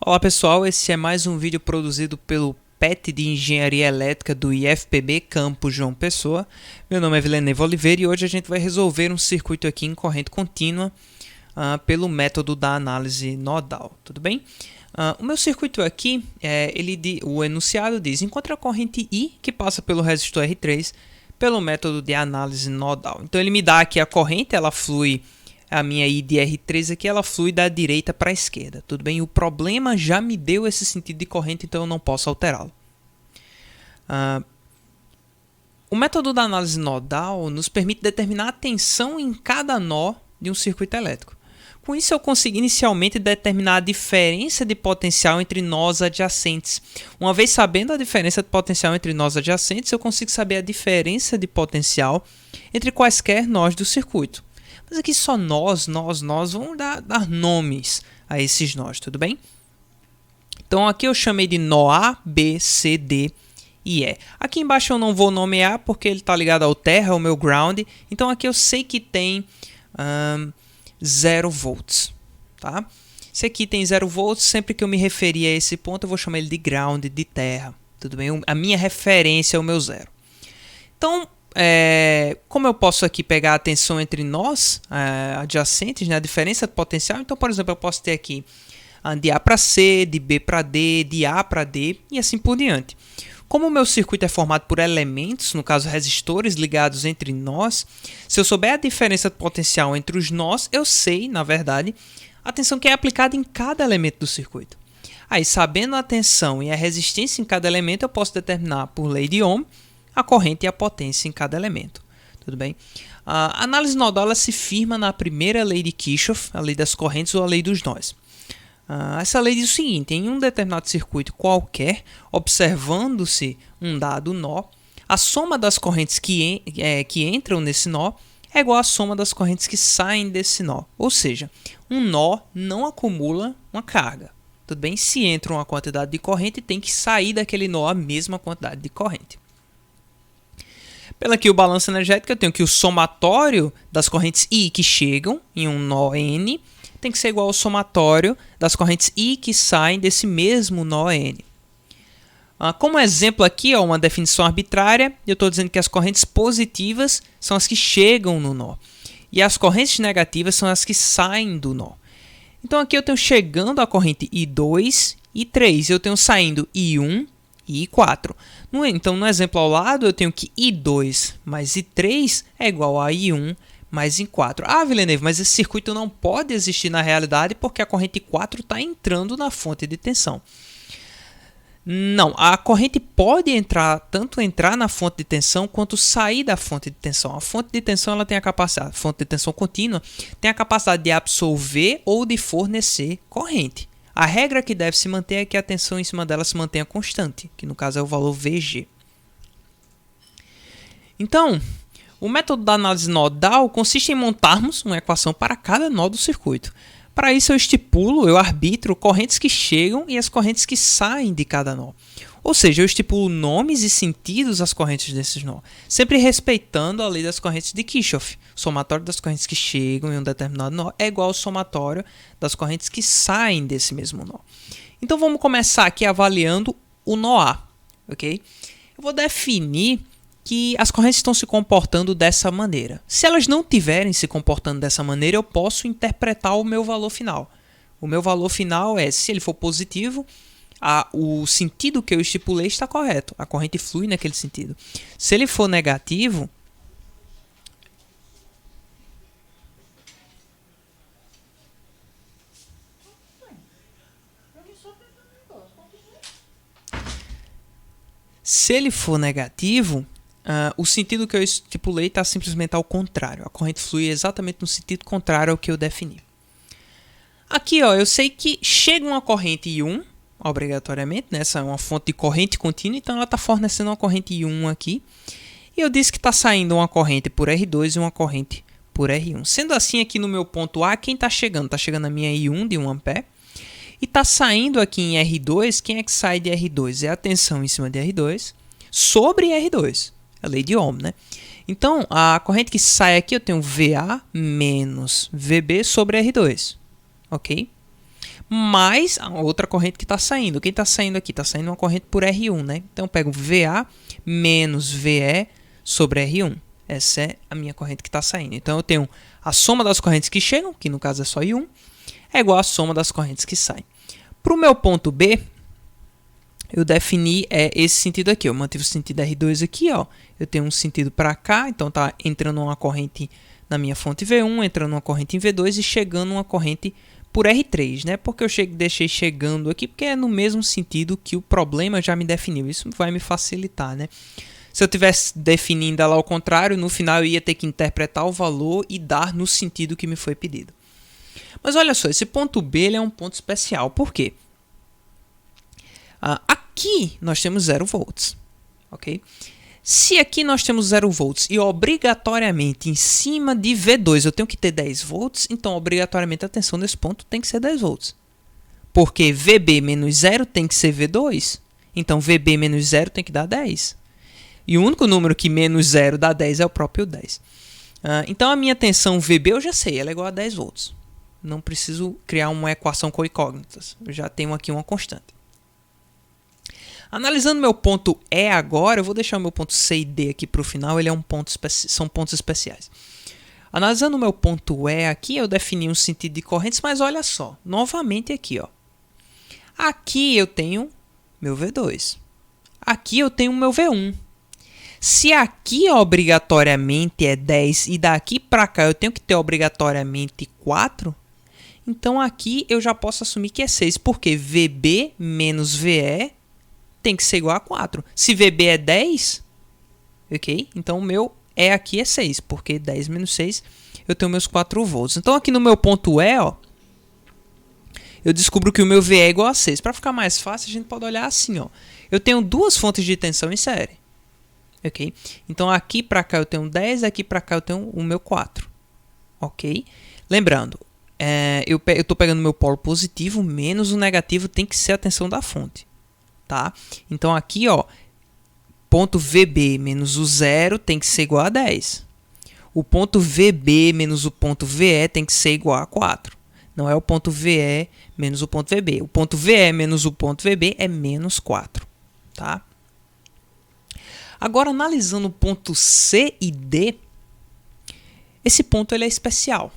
Olá pessoal, esse é mais um vídeo produzido pelo PET de Engenharia Elétrica do IFPB Campus João Pessoa. Meu nome é Vilaneva Oliveira e hoje a gente vai resolver um circuito aqui em corrente contínua pelo método da análise nodal, tudo bem? O meu circuito aqui, o enunciado diz: encontre a corrente I que passa pelo resistor R3 pelo método de análise nodal. Então ele me dá aqui a corrente, ela flui. A minha I de R3 aqui, ela flui da direita para a esquerda, tudo bem? O problema já me deu esse sentido de corrente, então eu não posso alterá-lo. O método da análise nodal nos permite determinar a tensão em cada nó de um circuito elétrico. Com isso, eu consigo inicialmente determinar a diferença de potencial entre nós adjacentes. Uma vez sabendo a diferença de potencial entre nós adjacentes, eu consigo saber a diferença de potencial entre quaisquer nós do circuito. Mas aqui só nós, vamos dar nomes a esses nós, tudo bem? Então aqui eu chamei de nó A, B, C, D e E. Aqui embaixo eu não vou nomear porque ele está ligado ao terra, ao meu ground. Então aqui eu sei que tem 0 volts, tá? Se aqui tem 0 volts, sempre que eu me referir a esse ponto eu vou chamar ele de ground, de terra, tudo bem? A minha referência é o meu zero. Então, como eu posso aqui pegar a tensão entre nós adjacentes, né, a diferença de potencial, então, por exemplo, eu posso ter aqui de A para C, de B para D, de A para D e assim por diante. Como o meu circuito é formado por elementos, no caso resistores ligados entre nós, se eu souber a diferença de potencial entre os nós, eu sei, na verdade, a tensão que é aplicada em cada elemento do circuito. Aí, sabendo a tensão e a resistência em cada elemento, eu posso determinar por lei de Ohm a corrente e a potência em cada elemento, tudo bem? A análise nodal ela se firma na primeira lei de Kirchhoff, a lei das correntes ou a lei dos nós. Essa lei diz o seguinte: em um determinado circuito qualquer, observando-se um dado nó, a soma das correntes que entram nesse nó é igual à soma das correntes que saem desse nó. Ou seja, um nó não acumula uma carga. Tudo bem? Se entra uma quantidade de corrente, tem que sair daquele nó a mesma quantidade de corrente. Pelo aqui o balanço energético, eu tenho que o somatório das correntes I que chegam em um nó N tem que ser igual ao somatório das correntes I que saem desse mesmo nó N. Como exemplo aqui, uma definição arbitrária, eu estou dizendo que as correntes positivas são as que chegam no nó e as correntes negativas são as que saem do nó. Então aqui eu tenho chegando a corrente I2 e I3, eu tenho saindo I1 e I4. Então, no exemplo ao lado, eu tenho que I2 mais I3 é igual a I1 mais I4. Vilaneva, mas esse circuito não pode existir na realidade porque a corrente I4 está entrando na fonte de tensão. Não, a corrente pode tanto entrar na fonte de tensão quanto sair da fonte de tensão. A fonte de tensão ela tem a capacidade, a fonte de tensão contínua tem a capacidade de absorver ou de fornecer corrente. A regra que deve se manter é que a tensão em cima dela se mantenha constante, que no caso é o valor Vg. Então, o método da análise nodal consiste em montarmos uma equação para cada nó do circuito. Para isso eu arbitro correntes que chegam e as correntes que saem de cada nó. Ou seja, eu estipulo nomes e sentidos às correntes desses nó, sempre respeitando a lei das correntes de Kirchhoff. O somatório das correntes que chegam em um determinado nó é igual ao somatório das correntes que saem desse mesmo nó. Então vamos começar aqui avaliando o nó A, ok? Eu vou definir que as correntes estão se comportando dessa maneira. Se elas não estiverem se comportando dessa maneira, eu posso interpretar o meu valor final. O meu valor final é, se ele for positivo, o sentido que eu estipulei está correto. A corrente flui naquele sentido. Se ele for negativo, o sentido que eu estipulei está simplesmente ao contrário. A corrente flui exatamente no sentido contrário ao que eu defini. Aqui, eu sei que chega uma corrente I1, obrigatoriamente, né? Essa é uma fonte de corrente contínua, então ela está fornecendo uma corrente I1 aqui. E eu disse que está saindo uma corrente por R2 e uma corrente por R1. Sendo assim, aqui no meu ponto A, quem está chegando? Está chegando a minha I1 de 1 A. E está saindo aqui em R2, quem é que sai de R2? É a tensão em cima de R2 sobre R2. É a lei de Ohm, né? Então, a corrente que sai aqui, eu tenho VA menos VB sobre R2. Ok? mais a outra corrente que está saindo. Quem está saindo aqui? Está saindo uma corrente por R1, né? Então, eu pego VA menos VE sobre R1. Essa é a minha corrente que está saindo. Então, eu tenho a soma das correntes que chegam, que no caso é só I1, é igual à soma das correntes que saem. Para o meu ponto B, eu defini esse sentido aqui. Eu mantive o sentido R2 aqui, ó. Eu tenho um sentido para cá, então está entrando uma corrente na minha fonte V1, entrando uma corrente em V2 e chegando uma corrente por R3, né? Porque eu deixei chegando aqui, porque é no mesmo sentido que o problema já me definiu. Isso vai me facilitar, né? Se eu tivesse definindo ela ao contrário, no final eu ia ter que interpretar o valor e dar no sentido que me foi pedido. Mas olha só, esse ponto B ele é um ponto especial. Por quê? Aqui nós temos 0 volts, ok? Se aqui nós temos 0 volts e obrigatoriamente em cima de V2 eu tenho que ter 10 volts, então obrigatoriamente a tensão nesse ponto tem que ser 10 volts. Porque VB menos 0 tem que ser V2, então VB menos 0 tem que dar 10. E o único número que menos 0 dá 10 é o próprio 10. Então a minha tensão VB eu já sei, ela é igual a 10 volts. Não preciso criar uma equação com incógnitas, eu já tenho aqui uma constante. Analisando meu ponto E agora, eu vou deixar o meu ponto C e D aqui para o final, ele é são pontos especiais. Analisando o meu ponto E aqui, eu defini um sentido de correntes, mas olha só, novamente aqui, ó. Aqui eu tenho meu V2, aqui eu tenho meu V1. Se aqui obrigatoriamente é 10 e daqui para cá eu tenho que ter obrigatoriamente 4, então aqui eu já posso assumir que é 6, porque VB menos VE tem que ser igual a 4. Se VB é 10, ok? Então o meu E aqui é 6, porque 10 menos 6 eu tenho meus 4 volts. Então aqui no meu ponto E, ó, eu descubro que o meu VE é igual a 6. Para ficar mais fácil, a gente pode olhar assim, ó. Eu tenho duas fontes de tensão em série. Ok? Então aqui para cá eu tenho 10, aqui para cá eu tenho o meu 4. Ok? Lembrando, eu estou pegando meu polo positivo, menos o negativo tem que ser a tensão da fonte. Tá? Então aqui, ó, ponto VB menos o 0 tem que ser igual a 10. O ponto VB menos o ponto VE tem que ser igual a 4. Não é o ponto VE menos o ponto VB. O ponto VE menos o ponto VB é menos 4. Tá? Agora, analisando o ponto C e D, esse ponto ele é especial.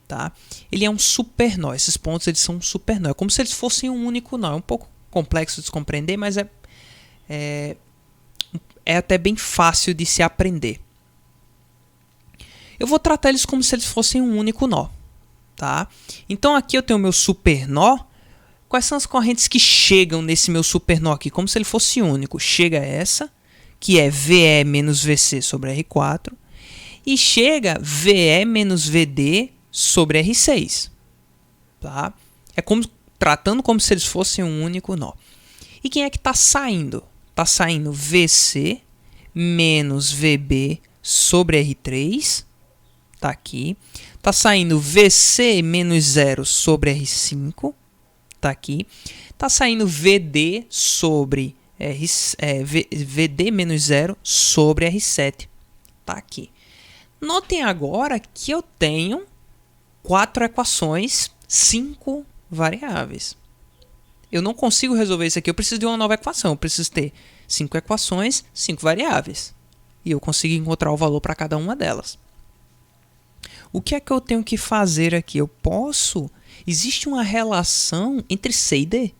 Tá? Ele é um supernó. Esses pontos eles são um supernó. É como se eles fossem um único nó. É um pouco complexo de se compreender, mas é até bem fácil de se aprender. Eu vou tratar eles como se eles fossem um único nó. Tá? Então aqui eu tenho o meu supernó. Quais são as correntes que chegam nesse meu supernó aqui? Como se ele fosse único. Chega essa, que é VE menos VC sobre R4. E chega VE menos VD sobre R6. Tá? É tratando como se eles fossem um único nó. E quem é que está saindo? Está saindo VC menos VB sobre R3. Está aqui. Está saindo VC menos 0 sobre R5. Está aqui. Está saindo VD sobre VD menos 0 sobre R7. Está aqui. Notem agora que eu tenho 4 equações, 5 variáveis. Eu não consigo resolver isso aqui, eu preciso de uma nova equação. Eu preciso ter 5 equações, 5 variáveis. E eu consigo encontrar o valor para cada uma delas. O que é que eu tenho que fazer aqui? Existe uma relação entre C e D.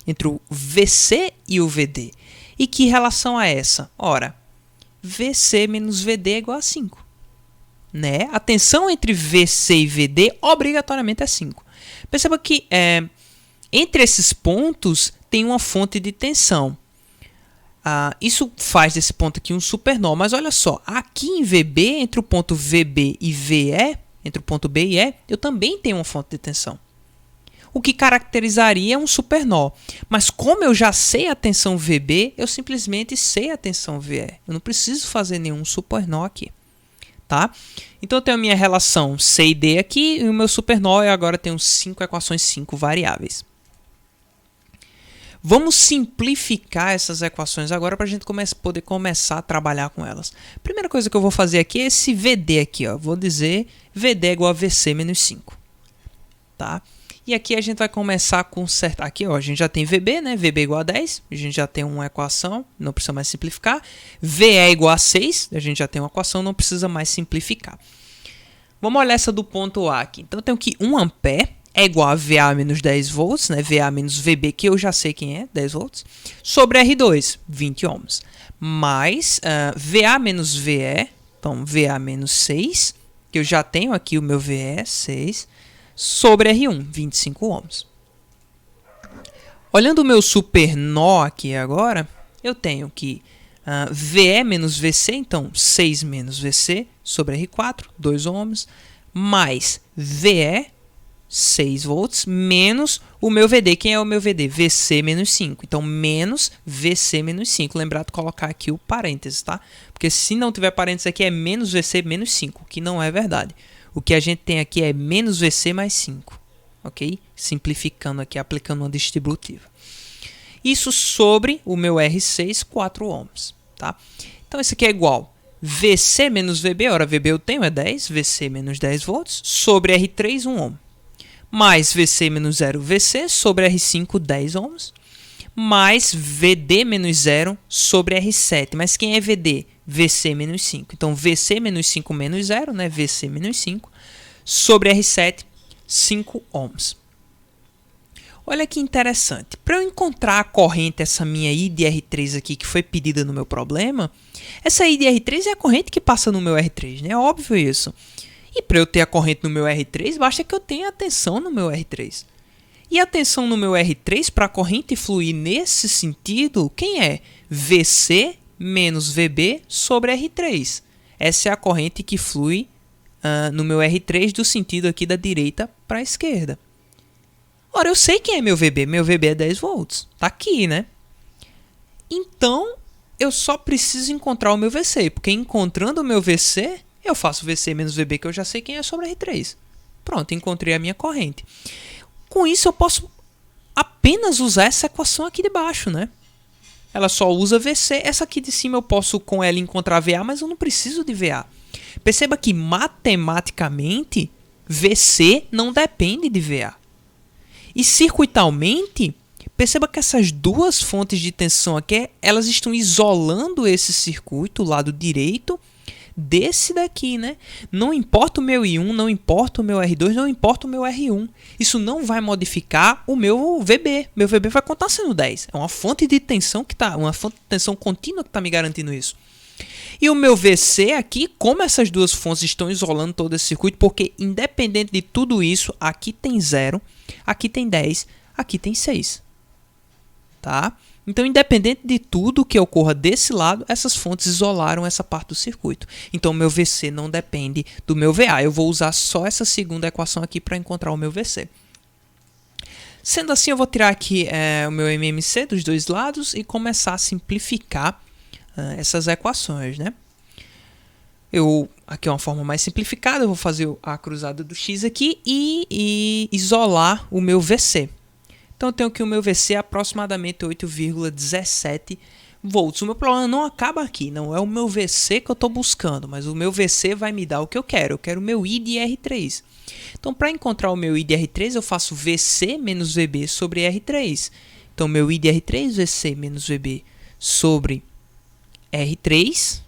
Entre o VC e o VD. E que relação é essa? Ora, VC menos VD é igual a 5. Né? A tensão entre VC e VD obrigatoriamente é 5. Perceba que entre esses pontos tem uma fonte de tensão. Isso faz desse ponto aqui um supernó. Mas olha só, aqui em VB, entre o ponto VB e VE, entre o ponto B e E, eu também tenho uma fonte de tensão. O que caracterizaria um supernó. Mas como eu já sei a tensão VB, eu simplesmente sei a tensão VE. Eu não preciso fazer nenhum supernó aqui. Tá? Então eu tenho a minha relação C e D aqui, e o meu supernó eu agora tenho 5 equações, 5 variáveis. Vamos simplificar essas equações agora para a gente poder começar a trabalhar com elas. Primeira coisa que eu vou fazer aqui é esse VD aqui. Ó. Vou dizer VD é igual a VC menos 5. Tá? E aqui a gente vai começar a consertar. Aqui, ó, a gente já tem VB, né? VB igual a 10. A gente já tem uma equação, não precisa mais simplificar. VE igual a 6. A gente já tem uma equação, não precisa mais simplificar. Vamos olhar essa do ponto A aqui. Então, eu tenho que 1 ampere é igual a VA menos 10 volts, né? VA menos VB, que eu já sei quem é, 10 volts, sobre R2, 20 ohms. Mais VA menos VE, então VA menos 6, que eu já tenho aqui o meu VE, 6, sobre R1, 25 ohms. Olhando o meu super nó aqui agora, eu tenho que VE menos VC, então 6 menos VC sobre R4, 2 ohms, mais VE, 6 volts, menos o meu VD. Quem é o meu VD? VC menos 5. Então, menos VC menos 5. Lembrar de colocar aqui o parênteses, tá? Porque se não tiver parênteses aqui, é menos VC menos 5, que não é verdade. O que a gente tem aqui é menos VC mais 5, ok? Simplificando aqui, aplicando uma distributiva. Isso sobre o meu R6, 4 ohms, tá? Então, isso aqui é igual VC menos VB, ora, VB eu tenho é 10, VC menos 10 volts, sobre R3, 1 ohm. Mais VC menos 0 VC sobre R5, 10 ohms, mais VD menos 0 sobre R7. Mas quem é VD? VC menos 5. Então, VC menos 5 menos 0, né? VC menos 5, sobre R7, 5 ohms. Olha que interessante. Para eu encontrar a corrente, essa minha I de R3 aqui, que foi pedida no meu problema, essa I de R3 é a corrente que passa no meu R3, né? É óbvio isso. E para eu ter a corrente no meu R3, basta que eu tenha a tensão no meu R3. E a tensão no meu R3, para a corrente fluir nesse sentido, quem é? VC menos VB sobre R3. Essa é a corrente que flui no meu R3 do sentido aqui da direita para a esquerda. Ora, eu sei quem é meu VB. Meu VB é 10 volts. Está aqui, né? Então, eu só preciso encontrar o meu VC. Porque encontrando o meu VC, eu faço VC menos VB, que eu já sei quem é, sobre R3. Pronto, encontrei a minha corrente. Com isso, eu posso apenas usar essa equação aqui de baixo, né? Ela só usa VC. Essa aqui de cima eu posso com ela encontrar VA, mas eu não preciso de VA. Perceba que matematicamente, VC não depende de VA. E circuitalmente, perceba que essas duas fontes de tensão aqui, elas estão isolando esse circuito, o lado direito, desse daqui, né? Não importa o meu I1, não importa o meu R2, não importa o meu R1. Isso não vai modificar o meu VB. Meu VB vai continuar sendo 10. É uma fonte de tensão uma fonte de tensão contínua que está me garantindo isso. E o meu VC aqui, como essas duas fontes estão isolando todo esse circuito, porque independente de tudo isso, aqui tem 0, aqui tem 10, aqui tem 6. Tá? Então, independente de tudo que ocorra desse lado, essas fontes isolaram essa parte do circuito. Então, o meu VC não depende do meu VA. Eu vou usar só essa segunda equação aqui para encontrar o meu VC. Sendo assim, eu vou tirar aqui o meu MMC dos dois lados e começar a simplificar essas equações, né? Aqui é uma forma mais simplificada, eu vou fazer a cruzada do X aqui e isolar o meu VC. Então, eu tenho que o meu VC é aproximadamente 8,17 volts. O meu problema não acaba aqui, não é o meu VC que eu estou buscando, mas o meu VC vai me dar o que eu quero. Eu quero o meu I de R3. Então, para encontrar o meu I de R3, eu faço VC menos VB sobre R3. Então, meu I de R3, VC menos VB sobre R3.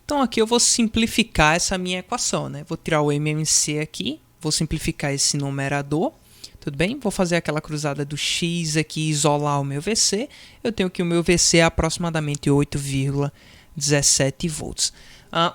Então, aqui eu vou simplificar essa minha equação, né? Vou tirar o MMC aqui, vou simplificar esse numerador, tudo bem? Vou fazer aquela cruzada do X aqui, isolar o meu VC. Eu tenho que o meu VC é aproximadamente 8,17 volts.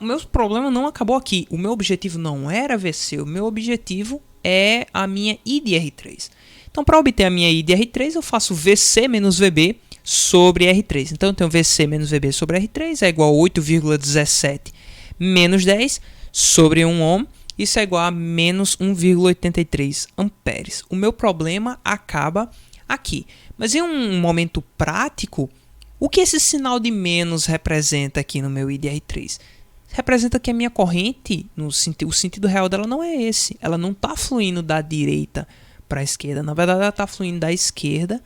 O meu problema não acabou aqui. O meu objetivo não era VC, o meu objetivo é a minha I de R3. Então, para obter a minha I de R3, eu faço VC menos VB sobre R3. Então, eu tenho VC menos VB sobre R3 é igual a 8,17 menos 10 sobre 1 ohm. isso é igual a menos 1,83 amperes. O meu problema acaba aqui. Mas em um momento prático, o que esse sinal de menos representa aqui no meu IDR3? Representa que a minha corrente, o sentido real dela não é esse. Ela não está fluindo da direita para a esquerda. Na verdade, ela está fluindo da esquerda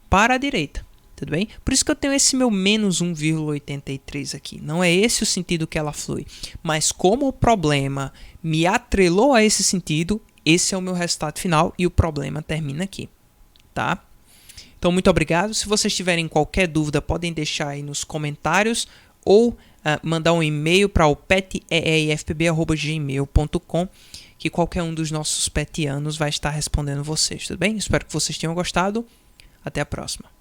para a direita. Tudo bem? Por isso que eu tenho esse meu menos 1,83 aqui. Não é esse o sentido que ela flui. Mas como o problema me atrelou a esse sentido, esse é o meu resultado final e o problema termina aqui. Tá? Então, muito obrigado. Se vocês tiverem qualquer dúvida, podem deixar aí nos comentários ou mandar um e-mail para o peteifpb@gmail.com, que qualquer um dos nossos petianos vai estar respondendo vocês, tudo bem? Espero que vocês tenham gostado. Até a próxima.